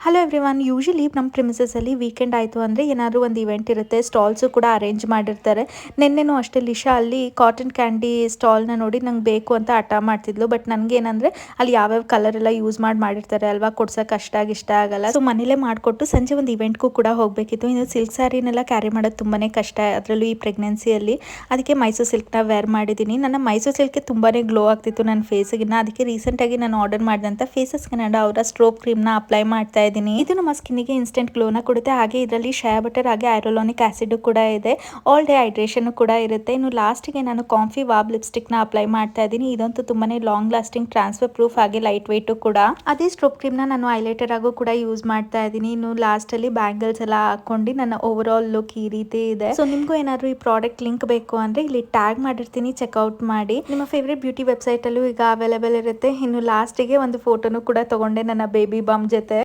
Hello everyone. Usually ನಮ್ಮ ಪ್ರಿಮಿಸಸಲ್ಲಿ weekend ಆಯಿತು ಅಂದರೆ ಏನಾದರೂ ಒಂದು ಇವೆಂಟ್ ಇರುತ್ತೆ, ಸ್ಟಾಲ್ಸು ಕೂಡ ಅರೇಂಜ್ ಮಾಡಿರ್ತಾರೆ. ನಿನ್ನೆನೂ ಅಷ್ಟೇ ಲಿಶಾ ಅಲ್ಲಿ ಕಾಟನ್ ಕ್ಯಾಂಡಿ ಸ್ಟಾಲ್ನ ನೋಡಿ ನಂಗೆ ಬೇಕು ಅಂತ ಹಠ ಮಾಡ್ತಿದ್ಲು. ಬಟ್ ನನಗೇನಂದರೆ ಅಲ್ಲಿ ಯಾವ್ಯಾವ ಕಲರ್ ಎಲ್ಲ ಯೂಸ್ ಮಾಡಿರ್ತಾರೆ ಅಲ್ವಾ, ಕೊಡ್ಸೋಕೆ ಅಷ್ಟಾಗಿ ಇಷ್ಟ ಆಗಲ್ಲ. ಸೊ ಮನೇಲೇ ಮಾಡಿಕೊಟ್ಟು ಸಂಜೆ ಒಂದು ಇವೆಂಟ್ಗೂ ಕೂಡ ಹೋಗಬೇಕಿತ್ತು. ಇನ್ನು ಸಿಲ್ಕ್ ಸ್ಯಾರಿನೆಲ್ಲ ಕ್ಯಾರಿ ಮಾಡೋದು ತುಂಬಾ ಕಷ್ಟ, ಅದರಲ್ಲೂ ಈ ಪ್ರೆಗ್ನೆನ್ಸಿಯಲ್ಲಿ. ಅದಕ್ಕೆ ಮೈಸೂರು ಸಿಲ್ಕ್ನ ವೇರ್ ಮಾಡಿದ್ದೀನಿ. ನನ್ನ ಮೈಸೂರು ಸಿಲ್ಕ್ಗೆ ತುಂಬಾ ಗ್ಲೋ ಆಗ್ತಿತ್ತು ನನ್ನ ಫೇಸಿಗಿನ್ನ. ಅದಕ್ಕೆ ರೀಸೆಂಟಾಗಿ ನಾನು ಆರ್ಡರ್ ಮಾಡಿದಂಥ ಫೇಸಸ್ ಕೆನಡಾ ಅವರ ಸ್ಟ್ರೋಬ್ ಕ್ರೀಮ್ನ ಅಪ್ಲೈ ಮಾಡ್ತಾ ಇದ್ದೀನಿ. ಇದು ನಮ್ಮ ಸ್ಕಿನ್ನಿಗೆ ಇನ್ಸ್ಟೆಂಟ್ ಗ್ಲೋನ ಕೊಡುತ್ತೆ. ಹಾಗೆ ಇದರಲ್ಲಿ ಶೇರ್ ಬಟರ್ ಹಾಗೆ ಹೈರೊಲಾನಿಕ್ ಆಸಿಡ್ ಕೂಡ ಇದೆ. ಆಲ್ ಡೇ ಹೈಡ್ರೇಷನ್ ಕೂಡ ಇರುತ್ತೆ. ಇನ್ನು ಲಾಸ್ಟ್ಗೆ ನಾನು ಕಾಂಫಿ ವಾಬ್ ಲಿಪ್ಸ್ಟಿಕ್ನ ಅಪ್ಲೈ ಮಾಡ್ತಾ ಇದ್ದೀನಿ. ಇದಂತೂ ತುಂಬಾನೇ ಲಾಂಗ್ ಲಾಸ್ಟಿಂಗ್, ಟ್ರಾನ್ಸ್ಫರ್ ಪ್ರೂಫ್ ಹಾಗೆ ಲೈಟ್ ವೆಯ್ಟ್ ಕೂಡ. ಅದೇ ಸ್ಟ್ರೋಬ್ ಕ್ರೀಮ್ನ ನಾನು ಹೈಲೈಟರ್ ಆಗು ಕೂಡ ಯೂಸ್ ಮಾಡ್ತಾ ಇದ್ದೀನಿ. ಇನ್ನು ಲಾಸ್ಟ್ ಅಲ್ಲಿ ಬ್ಯಾಂಗಲ್ಸ್ ಎಲ್ಲ ಹಾಕೊಂಡು ನನ್ನ ಓವರ್ ಆಲ್ ಲುಕ್ ಈ ರೀತಿ ಇದೆ. ಸೊ ನಿಮ್ಗೂ ಏನಾದ್ರು ಈ ಪ್ರಾಡಕ್ಟ್ ಲಿಂಕ್ ಬೇಕು ಅಂದ್ರೆ ಇಲ್ಲಿ ಟ್ಯಾಗ್ ಮಾಡಿರ್ತೀನಿ, ಚೆಕ್ಔಟ್ ಮಾಡಿ. ನಿಮ್ಮ ಫೇವ್ರೆಟ್ ಬ್ಯೂಟಿ ವೆಬ್ಸೈಟ್ ಅಲ್ಲೂ ಈಗ ಅವೈಲೇಬಲ್ ಇರುತ್ತೆ. ಇನ್ನು ಲಾಸ್ಟಿಗೆ ಒಂದು ಫೋಟೋನು ಕೂಡ ತಗೊಂಡೆ ನನ್ನ ಬೇಬಿ ಬಾಮ್ ಜೊತೆ.